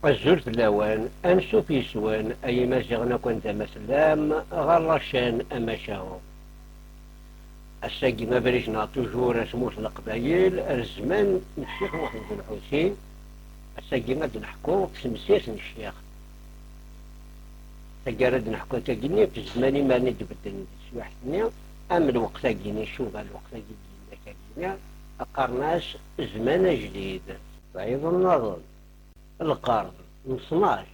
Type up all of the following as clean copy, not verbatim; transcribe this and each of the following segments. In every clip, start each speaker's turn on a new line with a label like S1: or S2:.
S1: الزول في اللوان أنسو في سوان أي مازيغنا كنت مسلام غرشان أماشاو الساقي ما بريشنا توجور اسموس القبايل الزمان الشيخ محمد الحسين الساقي ما نحكو في سمسيس الشيخ تقارد نحكو تاقيني في الزمان ما ندبدل سواحتني أم الوقت تاقيني شوف الوقت تاقيني أقرناش زمان جديد بعيد النظر القرن من 12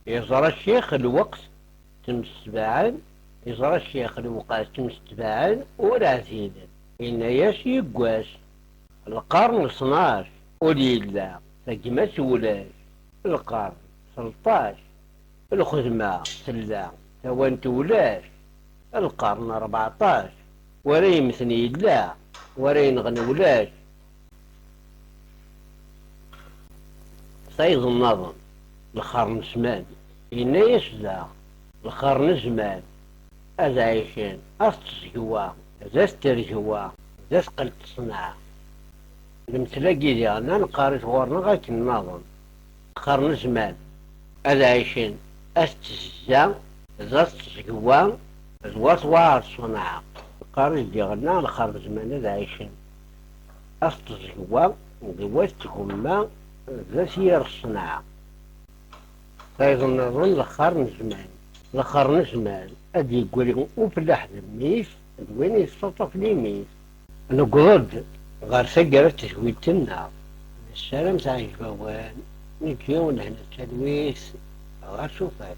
S1: يزرى الشيخ الوقت تمستبعد يزرى الشيخ الوقت تمستبعد ولا زيد إن ياس يقواس القرن 12 وليلا فقمت ولاش القرن 13 الخدمة سلا توانت ولاش القرن 14 وري مثني لا وري نغني ولاش صيد النظم القرن زمان إنا يسلا القرن زمان أذا عايشين أستسقوا أذا استرجوا أذا اسقلت صنع المتلاقي ديالنا نقاري غورنا غاك النظم القرن زمان أذا عايشين أستسجا أذا استسقوا أذا طوار صنع القاري ديالنا القرن زمان أذا عايشين أستسقوا دواتكم ما ذا سير الصناعة صايغ النظام القرن زمان القرن زمان أدي يقولي وفلاح الميس وين يستطف لي ميس نقعد غير سقرة تشويتنا السلام تاع الجوان نجيو نحن التلويث غير شوفات